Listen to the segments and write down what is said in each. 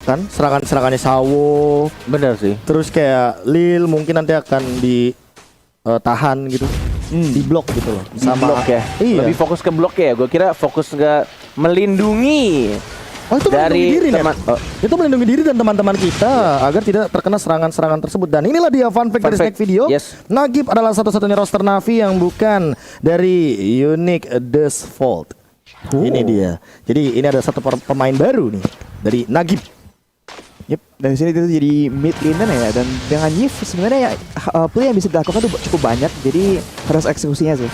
kan, serangannya Sawo. Bener sih. Terus kayak Lil mungkin nanti akan ditahan gitu. Di blok gitu loh. Di blok ya. Iya. Lebih fokus ke blok ya. Gue kira fokus ke melindungi. Oh, itu dari melindungi diri teman. Itu melindungi diri dan teman-teman kita agar tidak terkena serangan-serangan tersebut. Dan inilah dia fun fact dari Snack Video. Yes. Nagib adalah satu-satunya roster Navi yang bukan dari Unique Default. Ini dia. Jadi ini ada satu pemain baru nih dari Nagib. Yep, dari sini itu jadi mid laner ya, dan dengan Yif sebenarnya ya play yang bisa dilakukan tuh cukup banyak, jadi harus eksekusinya sih.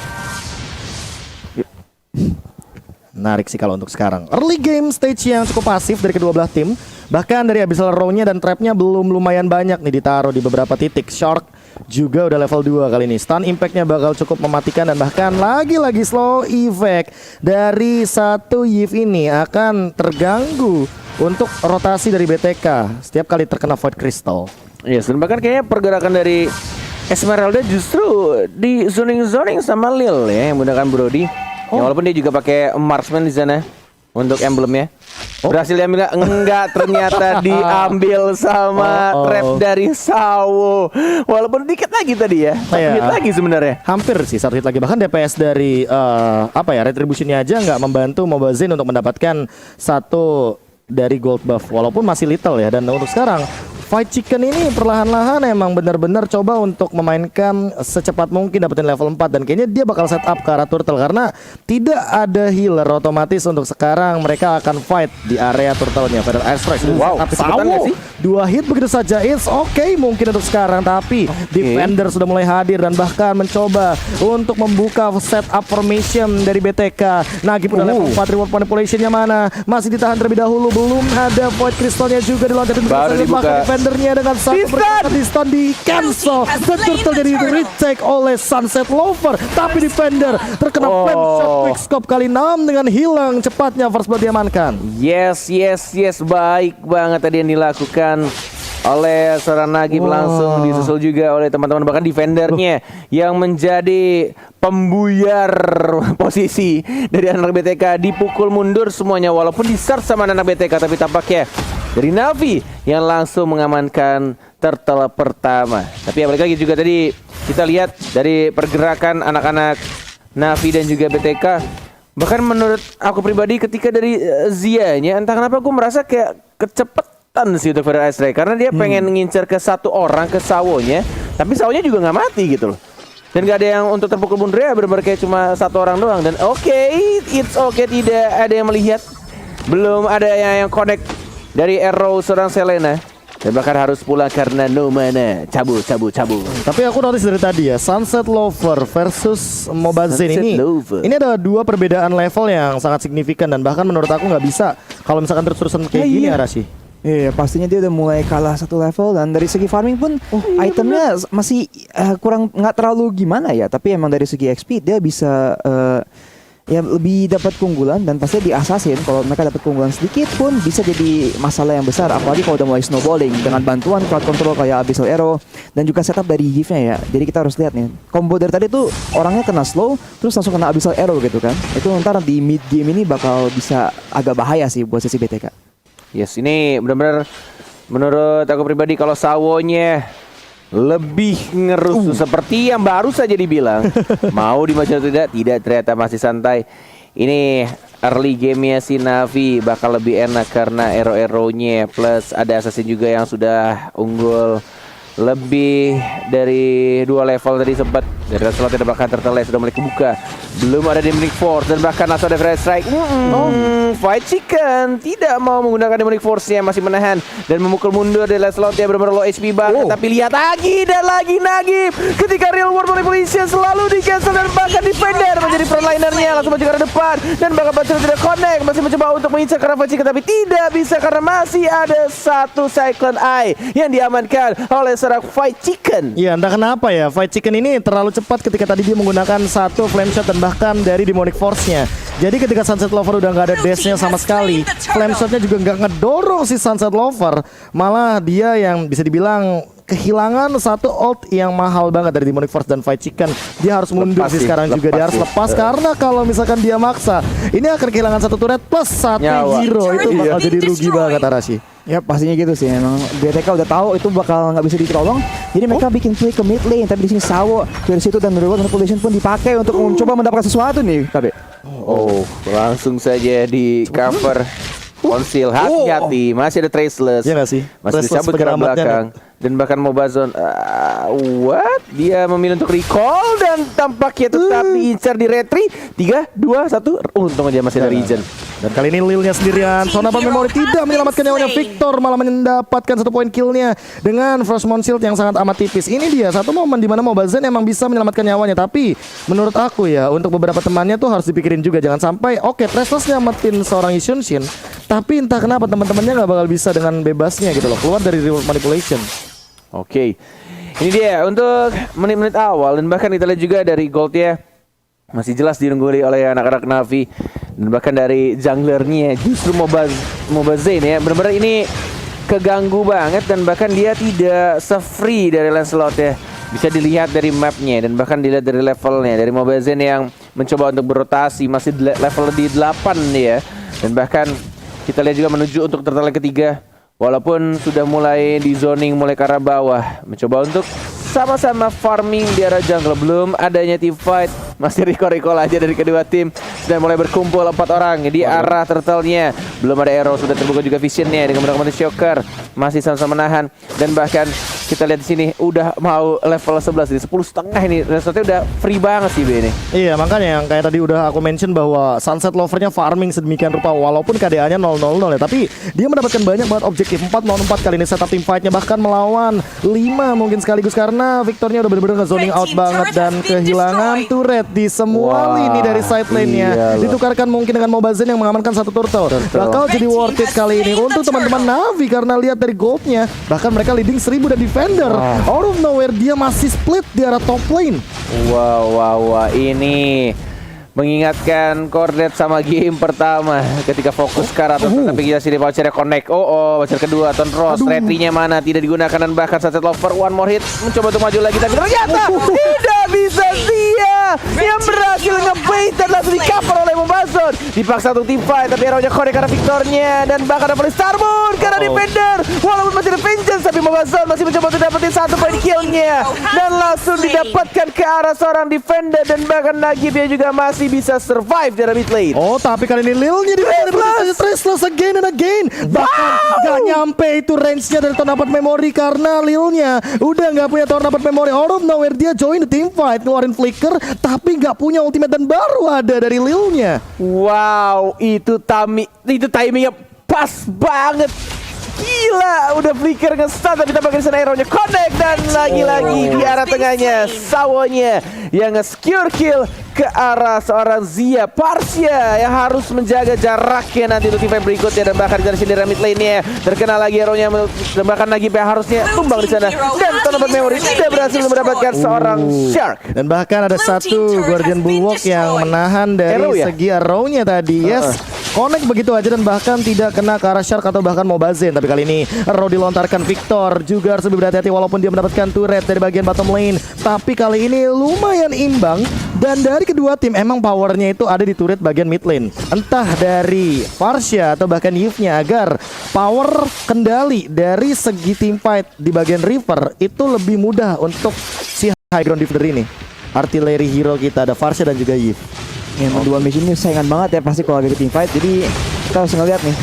Menarik sih kalau untuk sekarang. Early game stage yang cukup pasif dari kedua belah tim. Bahkan dari Abyssal Row-nya dan trapnya belum lumayan banyak nih ditaruh di beberapa titik. Shark juga udah level 2 kali ini. Stun impact-nya bakal cukup mematikan, dan bahkan lagi-lagi slow effect dari satu Yif ini akan terganggu untuk rotasi dari BTK setiap kali terkena Void Crystal. Yes, dan bahkan kayaknya pergerakan dari Esmeralda justru di zoning sama Lil ya, yang menggunakan Brody. Ya, walaupun dia juga pakai marksman di sana untuk emblemnya. Berhasil diambil enggak, ternyata diambil sama trap dari Sawo. Walaupun dikit lagi tadi ya. Dikit lagi sebenarnya. Hampir sih satu hit lagi. Bahkan DPS dari Retribution-nya aja nggak membantu Mobazin untuk mendapatkan satu dari gold buff, walaupun masih little ya. Dan untuk sekarang Fight Chicken ini perlahan-lahan emang benar-benar coba untuk memainkan secepat mungkin dapetin level 4, dan kayaknya dia bakal set up ke arah turtle karena tidak ada healer. Otomatis untuk sekarang mereka akan fight di area turtle-nya. Feather Airstrike. Wow, Sawo 2 hit begitu saja. It's okay mungkin untuk sekarang, tapi defender sudah mulai hadir dan bahkan mencoba untuk membuka setup formation dari BTK. Nagib udah level 4, reward manipulation-nya mana? Masih ditahan terlebih dahulu, belum ada Void Crystal-nya juga diloncatin. Baru dibuka. Defendernya dengan satu berkata di stun di cancel, dan turtle jadi retake oleh Sunset Lover, tapi defender terkena flame shot quick scope kali 6 dengan hilang cepatnya. First blood diamankan. Yes, baik banget tadi yang dilakukan oleh seorang Nagib. Langsung disusul juga oleh teman-teman, bahkan defendernya yang menjadi pembuyar posisi dari anak BTK dipukul mundur semuanya, walaupun di search sama anak BTK, tapi tampaknya dari Navi yang langsung mengamankan turtle pertama. Tapi balik lagi juga tadi kita lihat dari pergerakan anak-anak Navi dan juga BTK. Bahkan menurut aku pribadi ketika dari Zia-nya, entah kenapa gue merasa kayak kecepatan sih untuk Feather Airstrike, karena dia pengen ngincer ke satu orang, ke Sawonya, tapi Sawonya juga nggak mati gitu loh. Dan gak ada yang untuk terpukul mundur ya, benar-benar kayak cuma satu orang doang. Dan it's okay, tidak ada yang melihat, belum ada yang connect dari arrow seorang Selena. Dan bahkan harus pulang karena no mana. Cabut. Tapi aku notice dari tadi ya, Sunset Lover versus Mobazin ini ada dua perbedaan level yang sangat signifikan, dan bahkan menurut aku nggak bisa kalau misalkan terus-terusan kayak gini ya Rashi. Iya, pastinya dia udah mulai kalah satu level, dan dari segi farming pun itemnya masih kurang, nggak terlalu gimana ya. Tapi emang dari segi XP dia bisa ya lebih dapat keunggulan, dan pasti di assassin kalau mereka dapat keunggulan sedikit pun bisa jadi masalah yang besar, apalagi kalau udah mulai snowballing dengan bantuan crowd control kayak Abyssal Arrow dan juga setup dari Yif-nya ya. Jadi kita harus lihat nih, combo dari tadi tuh orangnya kena slow terus langsung kena Abyssal Arrow gitu kan. Itu ntar di mid game ini bakal bisa agak bahaya sih buat sisi BTK. Yes, ini benar-benar menurut aku pribadi kalau Sawonya lebih ngerusuh seperti yang baru saja dibilang. Mau dimaju atau tidak ternyata masih santai. Ini early game-nya si Navi bakal lebih enak karena arrow-arrow-nya plus ada assassin juga yang sudah unggul lebih dari 2 level tadi sempat. Dari slot yang belakang turtle sudah mulai kebuka. Belum ada Demonic Force, dan bahkan langsung ada Feather Strike. Fight Chicken tidak mau menggunakan Demonic Force-nya, masih menahan dan memukul mundur dari slot yang benar-benar low HP banget. Tapi lihat lagi dan lagi Nagib ketika real world manipulation selalu di cancel, dan bahkan defender menjadi frontlinernya langsung maju ke arah depan, dan bahkan Bachelor tidak connect, masih mencoba untuk mengincar karena Fight Chicken, tapi tidak bisa karena masih ada satu Cyclone Eye yang diamankan oleh seorang Fight Chicken. Iya, entah kenapa ya Fight Chicken ini terlalu cepat ketika tadi dia menggunakan satu flame shot dan bahkan dari Demonic Force-nya. Jadi ketika Sunset Lover udah nggak ada dash-nya sama sekali, flame shot-nya juga nggak ngedorong si Sunset Lover, malah dia yang bisa dibilang kehilangan satu ult yang mahal banget dari Demonic Force dan Fight Chicken. Dia harus mundur sih sekarang juga, dia harus lepas karena kalau misalkan dia maksa, ini akan kehilangan satu turret plus satu hero, itu bakal jadi rugi banget Arashi. Ya pastinya gitu sih, memang BTK udah tahu itu bakal nggak bisa ditolong, jadi mereka bikin play ke mid lane. Tapi di sini Sawo dari situ dan reward manipulation pun dipakai untuk mencoba mendapatkan sesuatu nih, KB. Oh, langsung saja di cover Konsil. Hati-hati, masih ada Traceless. Iya nggak sih? Masih Traceless dicabut ke arah penyelamatnya belakang. Dan bahkan Mobazon, what? Dia memilih untuk recall dan tampaknya tetap diincar di retri. 3, 2, 1. Untung aja masih ada regen. Dan kali ini Lilnya sendirian. Sonapan Memory tidak menyelamatkan nyawanya Victor, malah mendapatkan 1 poin killnya dengan Frostmourne Shield yang sangat amat tipis. Ini dia satu momen di mana Mobazen emang bisa menyelamatkan nyawanya, tapi menurut aku ya untuk beberapa temannya tuh harus dipikirin juga, jangan sampai Traceless nyamatin seorang Isunshin, tapi entah kenapa teman-temannya nggak bakal bisa dengan bebasnya gitu loh keluar dari reward manipulation. Oke, ini dia untuk menit-menit awal. Dan bahkan kita lihat juga dari goldnya masih jelas dirungguli oleh anak-anak Navi. Dan bahkan dari junglernya justru Mobazen ya, benar-benar ini keganggu banget. Dan bahkan dia tidak se-free dari Lancelot ya. Bisa dilihat dari mapnya dan bahkan dilihat dari levelnya. Dari Mobazen yang mencoba untuk berotasi, masih level di 8 ya. Dan bahkan kita lihat juga menuju untuk turtle ketiga. Walaupun sudah mulai di zoning, mulai ke arah bawah, mencoba untuk sama-sama farming di arah jungle. Belum adanya team fight, masih recall aja dari kedua tim. Sudah mulai berkumpul 4 orang di arah turtle-nya. Belum ada arrow, sudah terbuka juga visionnya dengan menggunakan shocker. Masih sama-sama menahan. Dan bahkan kita lihat di sini udah mau level 11 di 10,5 ini. Resotnya udah free banget sih B ini. Iya, makanya yang kayak tadi udah aku mention bahwa Sunset Lover-nya farming sedemikian rupa walaupun KDA-nya 0-0 ya, tapi dia mendapatkan banyak banget objektif. 4 lawan 4 kali ini setup team fight-nya, bahkan melawan 5 mungkin sekaligus karena Victornya udah bener-bener nge-zoning out banget dan kehilangan turret di semua lini dari side lane-nya. Ditukarkan mungkin dengan Mobazen yang mengamankan 1 turtle. Bakal jadi worth it kali ini untuk teman-teman Navi karena lihat dari goldnya, bahkan mereka leading 1000 dan defender. Out of nowhere dia masih split di arah top lane. Wow, ini mengingatkan Cornet sama game pertama ketika fokus ke arah atas, tapi kita sini vouchernya connect. Voucher kedua Tonros, retrinya mana tidak digunakan dan bahkan Sunset Lover one more hit mencoba untuk maju lagi tapi ternyata tidak bisa. Dia yang berhasil nge-bait dan langsung di-cover oleh Mobazen. Dipaksa untuk team fight tapi arrownya connect karena Victornya dan bahkan ada Starmoon karena defender. Walaupun masih ada Vengeance tapi Mobazen masih mencoba untuk dapetin 1 poin killnya dan langsung didapatkan ke arah seorang defender dan bahkan Nagibnya juga masih bisa survive dari mid lane. Tapi kali ini Lilnya di Traceless again and again. Bahkan gak nyampe itu range-nya dari Tornado Memory karena Lilnya udah gak punya Tornado Memory. Out of nowhere dia join the team fight, ngeluarin flicker tapi gak punya ultimate dan baru ada dari Lilnya. Wow, itu timingnya pas banget. Gila, udah flicker nge-stun tapi tampaknya di sana arrow-nya connect dan lagi-lagi di arah tengahnya Sawonya yang nge-secure kill ke arah seorang Zia Parsia yang harus menjaga jaraknya nanti untuk tim fight berikutnya dan bahkan dari sini mid lane-nya terkena lagi arrow-nya dan bahkan lagi harusnya tumbang di sana dan Tornado Memory tidak berhasil mendapatkan seorang Shark dan bahkan ada 1 Guardian Bulwark yang menahan dari segi arrow-nya tadi. Connect begitu aja dan bahkan tidak kena ke arah Shark atau bahkan Mobazen. Tapi kali ini arrow dilontarkan Victor juga harus lebih berhati-hati walaupun dia mendapatkan turret dari bagian bottom lane. Tapi kali ini lumayan imbang dan dari kedua tim emang powernya itu ada di turret bagian mid lane. Entah dari Farsha atau bahkan Yves-nya agar power kendali dari segi team fight di bagian river itu lebih mudah untuk si high ground defender ini. Artillery hero kita ada Farsha dan juga Yves. Yang dua mission ini saingan banget ya pasti kalau lagi di team fight. Jadi kita harus ngeliat nih.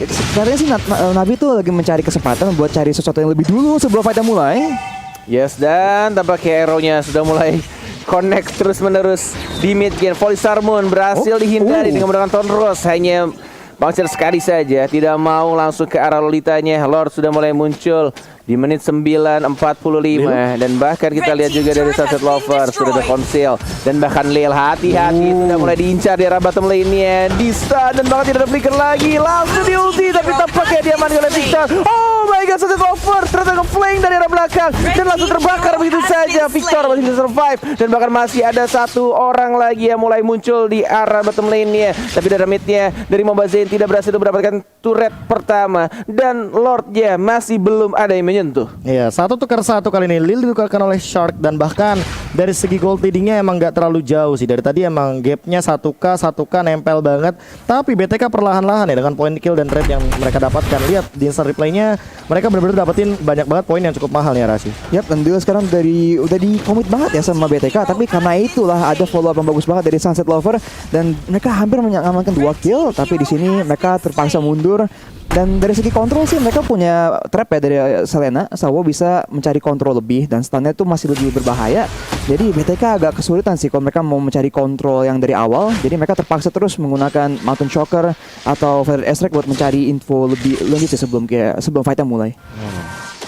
Sebenarnya sih Navi tuh lagi mencari kesempatan buat cari sesuatu yang lebih dulu sebelum fightnya mulai. Yes, dan tampaknya arrow-nya sudah mulai connect terus-menerus di mid game. Volley Starmoon berhasil dihindari dengan menggunakan Tonros. Hanya bouncer sekali saja, tidak mau langsung ke arah Lolitanya. Lord sudah mulai muncul di menit 9:45 dan bahkan kita lihat juga dari Sunset Lover sudah ada Conceal dan bahkan Lil hati-hati sudah mulai diincar di arah bottom lane-nya di stun dan bahkan tidak ada flicker lagi langsung di ulti tapi tampaknya diamankan oleh Victor. Oh my god, Sunset Lover ternyata nge-flank dari arah belakang dan langsung terbakar begitu saja. Victor masih bisa survive dan bahkan masih ada satu orang lagi yang mulai muncul di arah bottom lane-nya. Tapi dari mid-nya dari Mobazane tidak berhasil mendapatkan turret pertama dan Lord-nya masih belum ada yang menyentuh. Iya, 1-1 kali ini Lil ditukarkan oleh Shark dan bahkan dari segi gold leadingnya emang nggak terlalu jauh sih. Dari tadi emang gapnya 1K nempel banget. Tapi BTK perlahan-lahan ya dengan poin kill dan trade yang mereka dapatkan. Lihat di instant replaynya mereka benar-benar dapetin banyak banget poin yang cukup mahal nih Rasi. Yap, dan dia sekarang udah di komit banget ya sama BTK, tapi karena itulah ada follow up yang bagus banget dari Sunset Lover dan mereka hampir mengamankan 2 kill, tapi di sini mereka terpaksa mundur. Dan dari segi kontrol sih mereka punya trap ya dari Selena. Sawo bisa mencari kontrol lebih dan stunnya tuh masih lebih berbahaya. Jadi BTK agak kesulitan sih kalau mereka mau mencari kontrol yang dari awal. Jadi mereka terpaksa terus menggunakan Mountain Shocker atau Feather Airstrike buat mencari info lebih lanjut sih sebelum fightnya mulai.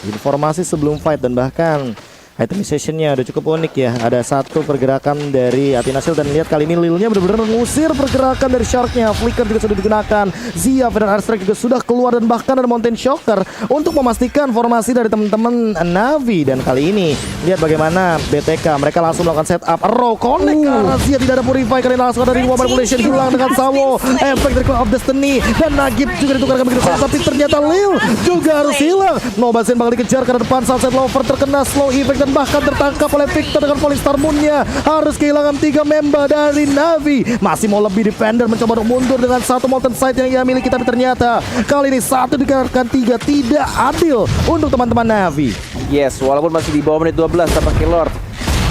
Informasi sebelum fight dan bahkan itemization-nya udah cukup unik ya. Ada satu pergerakan dari Athena Shield dan lihat kali ini Lilnya benar-benar mengusir pergerakan dari Shark-nya. Flicker juga sudah digunakan. Zia, Feather Airstrike juga sudah keluar dan bahkan ada Mountain Shocker untuk memastikan formasi dari teman-teman Navi. Dan kali ini lihat bagaimana BTK mereka langsung melakukan setup Arrow connect ke arah Zia, tidak ada Purify kali ini langsung dari War Manipulation hilang dengan Sawo. Efek dari Cloud of Destiny dan Nagib juga ditukarkan begitu saja, tapi ternyata Lil juga harus hilang. Mobazane bakal dikejar ke depan. Sunset Lover terkena slow effect dan bahkan tertangkap oleh Victor dengan Polystar Moon-nya. Harus kehilangan 3 member dari Navi. Masih mau lebih defender mencoba untuk mundur dengan satu Molten Sight yang ia miliki, tapi ternyata kali ini 1 dikatakan 3 tidak adil untuk teman-teman Navi. Yes, walaupun masih di bawah menit 12 tanpa kill Lord,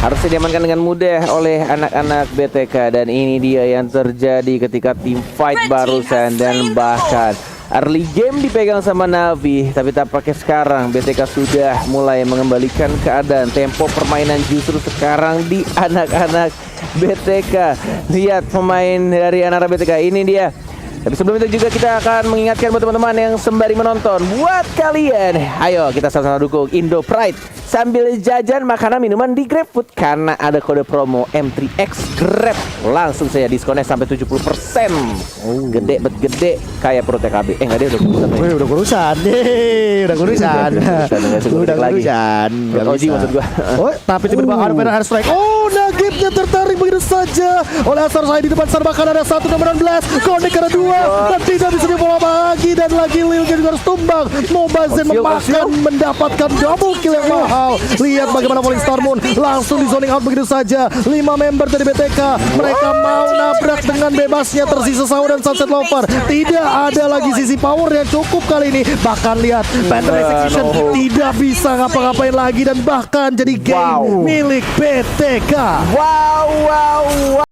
harusnya diamankan dengan mudah oleh anak-anak BTK. Dan ini dia yang terjadi ketika tim fight barusan dan bahkan early game dipegang sama Navi, tapi tampaknya sekarang BTK sudah mulai mengembalikan keadaan. Tempo permainan justru sekarang di anak-anak BTK. Lihat pemain dari anak-anak BTK ini dia. Tapi sebelum itu juga kita akan mengingatkan buat teman-teman yang sembari menonton, buat kalian, ayo kita sama-sama dukung Indo Pride sambil jajan makanan minuman di GrabFood karena ada kode promo M3X Grab. Langsung saya diskonnya sampai 70%. Gede bet gede kayak perut TKB. Enggak, dia udah kurusan. Wih, udah kurusan. Udah kurusan. Udah kurusan. Oji maksud gua. Oh, tapi tiba-tiba ada Feather Airstrike. Oh, Nagibnya tertarik begitu saja oleh Asar Sai di depan sana, bahkan ada 1 nomor 16. Connect karena 2 dan tidak bisa dibawa lagi dan lagi Lil juga harus tumbang. Mobazane mendapatkan double kill yang mahal. Lihat bagaimana Falling Star Moon langsung di zoning out begitu saja. 5 member dari BTK mereka mau nabrak dengan bebasnya. Tersisa Sawo dan Sunset Lover. Tidak ada lagi sisi power yang cukup kali ini. Bahkan lihat Phantom Execution tidak bisa ngapa-ngapain lagi dan bahkan jadi game milik BTK. Wow.